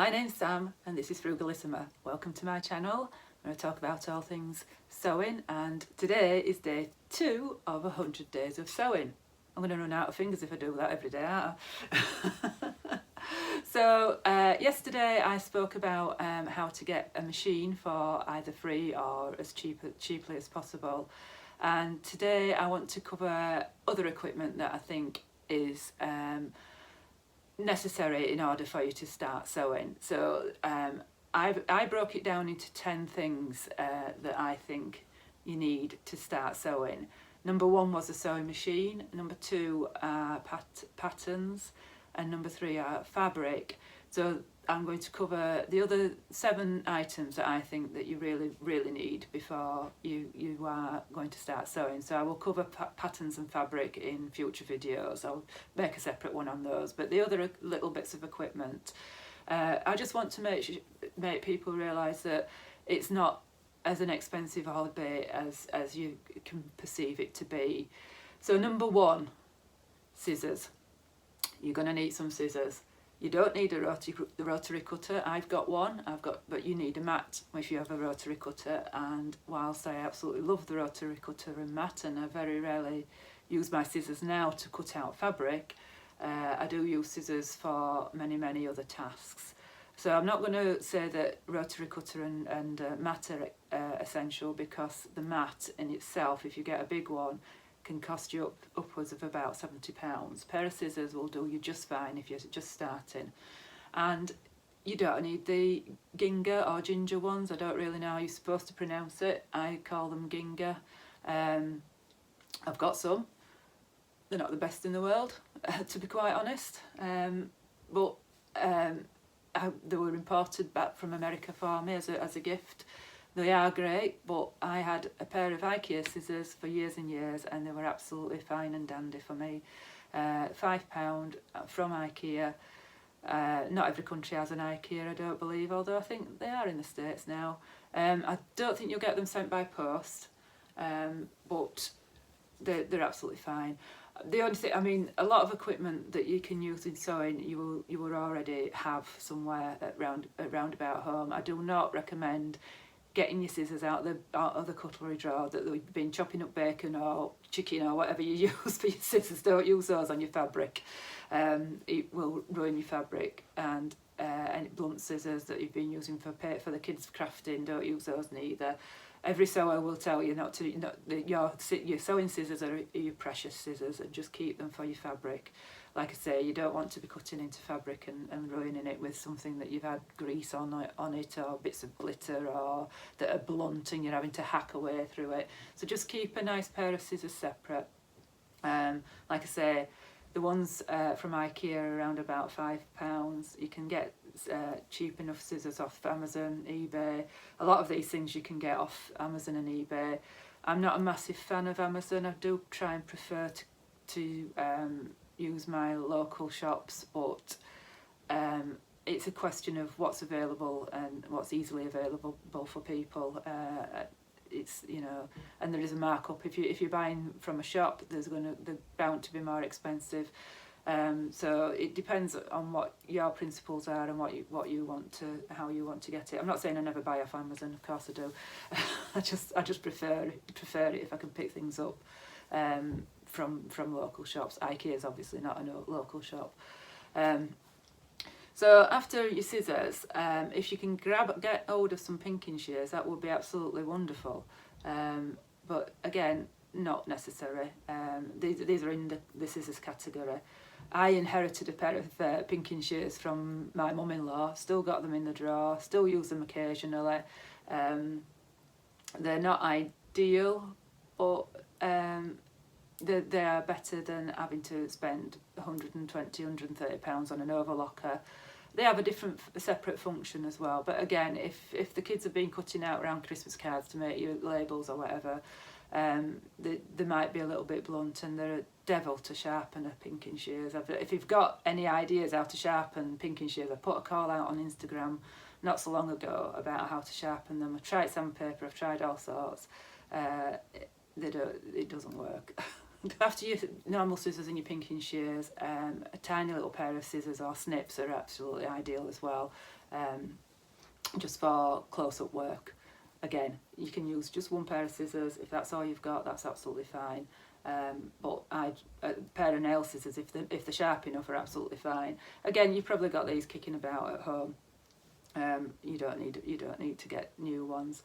My name's Sam and this is Frugalisama. Welcome to my channel where I talk about all things sewing, and today is day 2 of 100 days of sewing. I'm going to run out of fingers if I do that every day, aren't I? So yesterday I spoke about how to get a machine for either free or as cheaply as possible, and today I want to cover other equipment that I think is necessary in order for you to start sewing. So I broke it down into 10 things that I think you need to start sewing. Number 1 was a sewing machine, number 2 are patterns, and number 3 are fabric. So I'm going to cover the other 7 items that I think that you really need before you are going to start sewing. So I will cover patterns and fabric in future videos. I'll make a separate one on those, but the other little bits of equipment, I just want to make people realise that it's not as an expensive hobby as you can perceive it to be. So number 1, scissors. You're going to need some scissors. You don't need a rotary cutter. I've got one, but you need a mat if you have a rotary cutter. And whilst I absolutely love the rotary cutter and mat, and I very rarely use my scissors now to cut out fabric, I do use scissors for many other tasks. So I'm not going to say that rotary cutter and mat are essential, because the mat in itself, if you get a big one, can cost you upwards of about £70. A pair of scissors will do you just fine if you're just starting. And you don't need the ginger or ginger ones. I don't really know how you're supposed to pronounce it. I call them ginger. I've got some. They're not the best in the world, to be quite honest. But they were imported back from America for me as a gift. They are great, but I had a pair of IKEA scissors for years and years, and they were absolutely fine and dandy for me. £5 from IKEA. Not every country has an IKEA, I don't believe, although I think they are in the States now. I don't think you'll get them sent by post, but they're absolutely fine. The only thing, I mean, a lot of equipment that you can use in sewing, you will already have somewhere around about home. I do not recommend getting your scissors out of the cutlery drawer that you've been chopping up bacon or chicken or whatever you use for your scissors. Don't use those on your fabric. It will ruin your fabric. And any blunt scissors that you've been using for the kids' crafting, don't use those neither. Every sewer will tell you your sewing scissors are your precious scissors, and just keep them for your fabric. Like I say, you don't want to be cutting into fabric and ruining it with something that you've had grease on it, or bits of glitter, or that are blunt and you're having to hack away through it. So just keep a nice pair of scissors separate. Like I say, the ones from IKEA are around about £5. You can get cheap enough scissors off Amazon, eBay. A lot of these things you can get off Amazon and eBay. I'm not a massive fan of Amazon. I do try and prefer to use my local shops, but it's a question of what's available and what's easily available for people. It's, you know, and there is a markup. If you're buying from a shop, they're bound to be more expensive. So it depends on what your principles are and how you want to get it. I'm not saying I never buy off Amazon, of course I do. I just prefer it if I can pick things up from local shops. IKEA is obviously not a local shop. So after your scissors, if you can get hold of some pinking shears, that would be absolutely wonderful. But again, not necessary. These are in the scissors category. I inherited a pair of pinking shears from my mum-in-law. Still got them in the drawer. Still use them occasionally. They're not ideal, but they are better than having to spend £120, £130 on an overlocker. They have a separate function as well. But again, if the kids have been cutting out around Christmas cards to make your labels or whatever, they might be a little bit blunt, and they're a devil to sharpen a pinking shears. If you've got any ideas how to sharpen pinking shears, I put a call out on Instagram not so long ago about how to sharpen them. I've tried sandpaper, I've tried all sorts. It doesn't work. After your normal scissors and your pinking shears, a tiny little pair of scissors or snips are absolutely ideal as well. just for close-up work. Again, you can use just one pair of scissors. If that's all you've got, that's absolutely fine. But a pair of nail scissors, if they're sharp enough, are absolutely fine. Again, you've probably got these kicking about at home. You don't need to get new ones.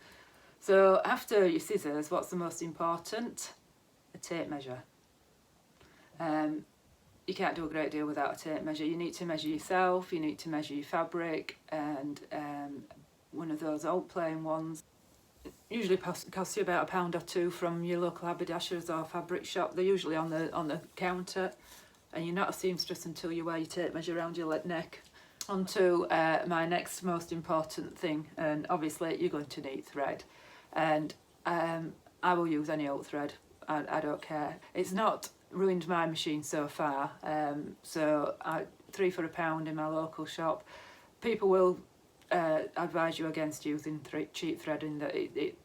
So after your scissors, what's the most important? A tape measure. You can't do a great deal without a tape measure. You need to measure yourself, you need to measure your fabric, and one of those old plain ones. It usually costs you about £1 or £2 from your local haberdashers or fabric shop. They're usually on the counter, and you're not a seamstress until you wear your tape measure around your neck. On to my next most important thing, and obviously you're going to need thread, and I will use any old thread. I don't care. It's not ruined my machine so far. So 3 for £1 in my local shop. People will advise you against using cheap threading, that it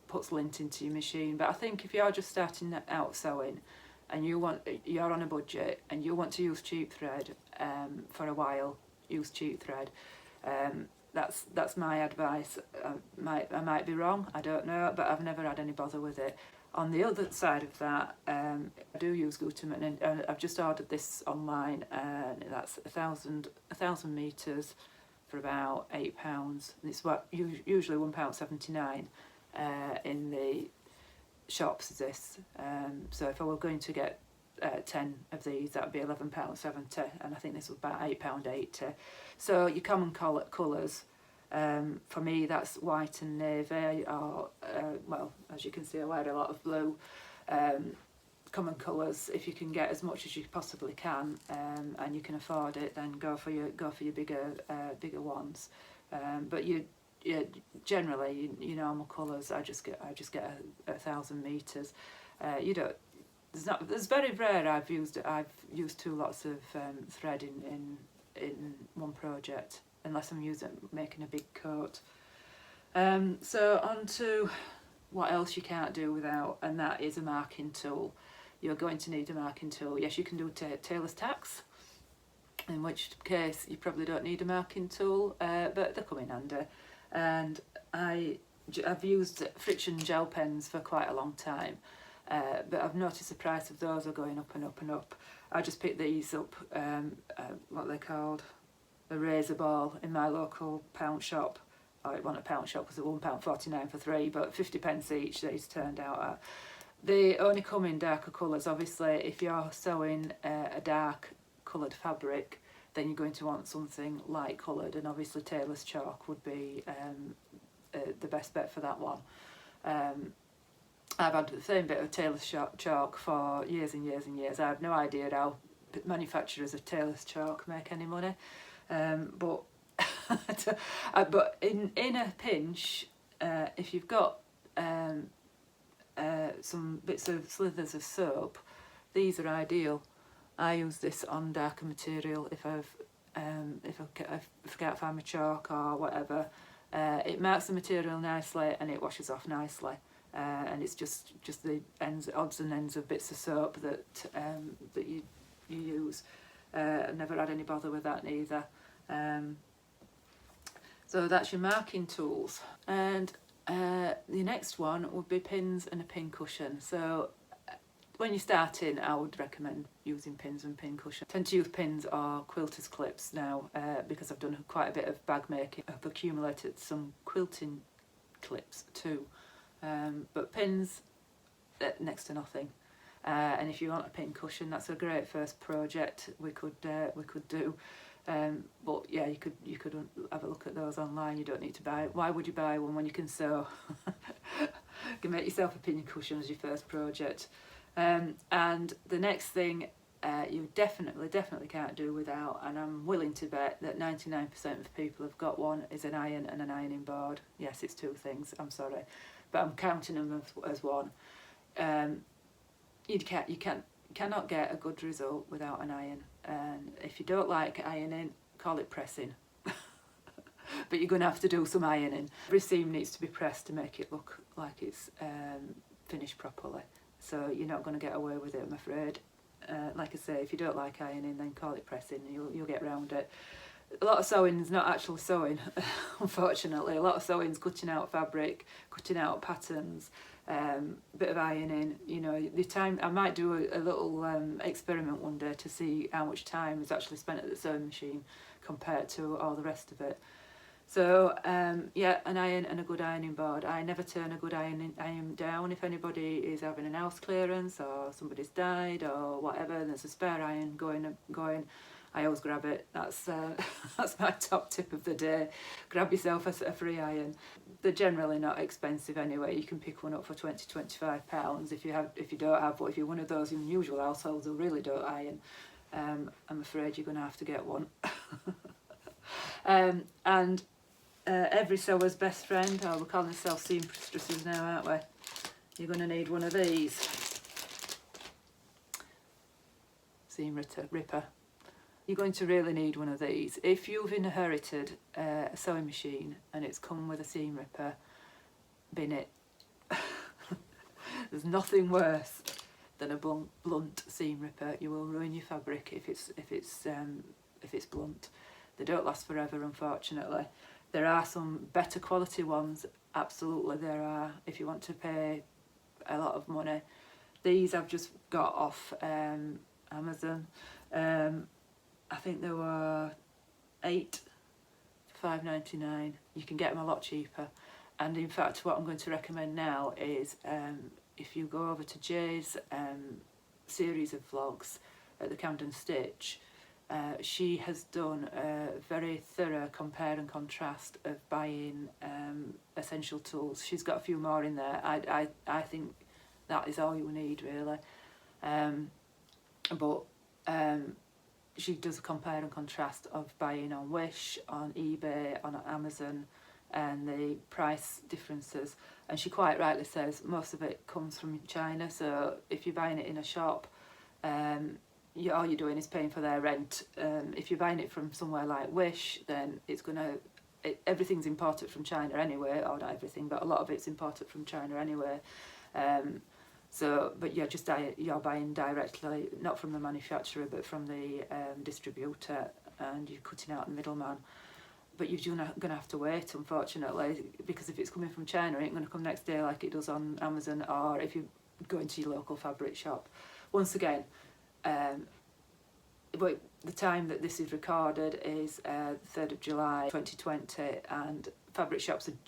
puts lint into your machine. But I think if you're just starting out sewing and you're on a budget and you want to use cheap thread for a while, use cheap thread. That's my advice. I might be wrong, I don't know, but I've never had any bother with it. On the other side of that, I do use Gutermann, and I've just ordered this online, and that's 1,000 metres for about £8. It's usually £1.79 in the shops. So if I were going to get 10 of these, that would be £11.70, and I think this was about £8.80. So your common colours. For me, that's white and navy, or well, as you can see, I wear a lot of blue. Common colours. If you can get as much as you possibly can, and you can afford it, then go for your bigger ones. But generally your normal colours. I just get 1,000 metres. There's very rare I've used 2 lots of thread in one project, unless I'm making a big coat. So on to what else you can't do without, and that is a marking tool. You're going to need a marking tool. Yes, you can do tailor's tacks, in which case you probably don't need a marking tool, but they come in handy. And I've used friction gel pens for quite a long time, but I've noticed the price of those are going up and up and up. I just picked these up, what they're called, a razor ball, in my local pound shop. Oh, it wasn't a pound shop because they're £1.49 for 3, but 50p each these turned out at. They only come in darker colours. Obviously, if you're sewing a dark coloured fabric, then you're going to want something light coloured, and obviously tailor's chalk would be the best bet for that one. I've had the same bit of tailor's chalk for years and years and years. I have no idea how manufacturers of tailor's chalk make any money. But in a pinch, if you've got some bits of slithers of soap, these are ideal. I use this on darker material if I can't find my chalk or whatever. It marks the material nicely and it washes off nicely. And it's just the odds and ends of bits of soap that you use. I've never had any bother with that neither. So that's your marking tools. And the next one would be pins and a pin cushion. So when you're starting, I would recommend using pins and pin cushion. I tend to use pins or quilter's clips now because I've done quite a bit of bag making. I've accumulated some quilting clips too. But pins, next to nothing. And if you want a pin cushion, that's a great first project we could do. But yeah, you could have a look at those online. You don't need to buy it. Why would you buy one when you can sew? You can make yourself a pin cushion as your first project. And the next thing you definitely can't do without, and I'm willing to bet that 99% of people have got one, is an iron and an ironing board. Yes, it's 2 things, I'm sorry, but I'm counting them as one. You cannot get a good result without an iron, and if you don't like ironing, call it pressing. But you're going to have to do some ironing. Every seam needs to be pressed to make it look like it's finished properly, so you're not going to get away with it, I'm afraid. Like I say, if you don't like ironing, then call it pressing, you'll get round it. A lot of sewing is not actual sewing, unfortunately. A lot of sewing is cutting out fabric, cutting out patterns, bit of ironing. You know, the time I might do a little experiment one day to see how much time is actually spent at the sewing machine compared to all the rest of it. So yeah, an iron and a good ironing board. I never turn a good iron down. If anybody is having an house clearance or somebody's died or whatever, and there's a spare iron going, I always grab it. That's that's my top tip of the day. Grab yourself a free iron. They're generally not expensive anyway. You can pick one up for £20–25 if you don't have. But if you're one of those unusual households who really don't iron, I'm afraid you're going to have to get one. And every sewer's best friend, oh, we're calling ourselves seamstresses now, aren't we? You're going to need one of these. Seam ripper. You're going to really need one of these. If you've inherited a sewing machine and it's come with a seam ripper, bin it. There's nothing worse than a blunt seam ripper. You will ruin your fabric if it's blunt. They don't last forever, unfortunately. There are some better quality ones, absolutely there are, if you want to pay a lot of money. These I've just got off Amazon. I think there were 8 for £5.99. You can get them a lot cheaper. And in fact, what I'm going to recommend now is if you go over to Jay's series of vlogs at the Camden Stitch, she has done a very thorough compare and contrast of buying essential tools. She's got a few more in there. I think that is all you need, really. She does a compare and contrast of buying on Wish, on eBay, on Amazon, and the price differences. And she quite rightly says most of it comes from China, so if you're buying it in a shop, all you're doing is paying for their rent. If you're buying it from somewhere like Wish, then everything's imported from China anyway, or not everything, but a lot of it's imported from China anyway. But you're buying directly, not from the manufacturer, but from the distributor, and you're cutting out the middleman. But you're going to have to wait, unfortunately, because if it's coming from China, it ain't going to come next day like it does on Amazon, or if you go into your local fabric shop. Once again, but the time that this is recorded is 3rd of July 2020, and fabric shops and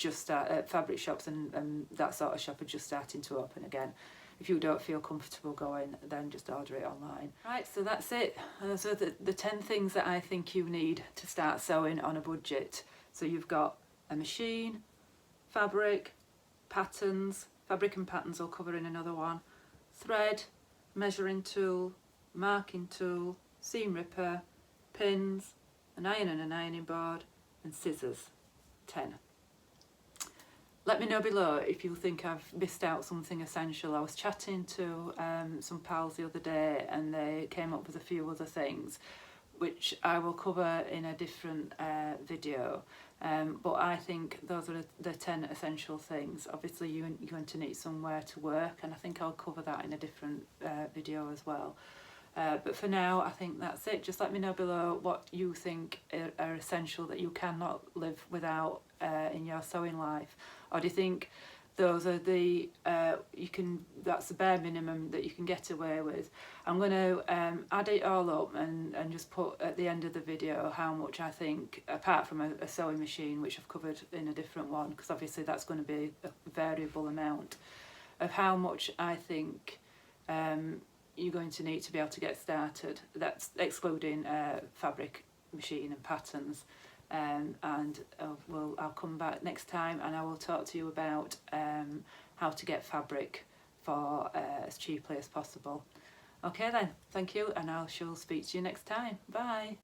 that sort of shop are just starting to open again. If you don't feel comfortable going, then just order it online. Right, so that's it. Those are the 10 things that I think you need to start sewing on a budget. So you've got a machine, fabric, patterns, fabric and patterns I'll cover in another one, thread, measuring tool, marking tool, seam ripper, pins, an iron and an ironing board, and scissors. 10. Let me know below if you think I've missed out something essential. I was chatting to some pals the other day and they came up with a few other things which I will cover in a different video. But I think those are the 10 essential things. Obviously you're going to need somewhere to work, and I think I'll cover that in a different video as well. But for now, I think that's it. Just let me know below what you think are essential that you cannot live without in your sewing life. Or do you think those are that's the bare minimum that you can get away with? I'm going to add it all up and just put at the end of the video how much I think, apart from a sewing machine, which I've covered in a different one, because obviously that's going to be a variable amount, of how much I think you're going to need to be able to get started. That's excluding fabric, machine and patterns. I'll come back next time and I will talk to you about how to get fabric for as cheaply as possible. Okay then, thank you, and I shall speak to you next time. Bye.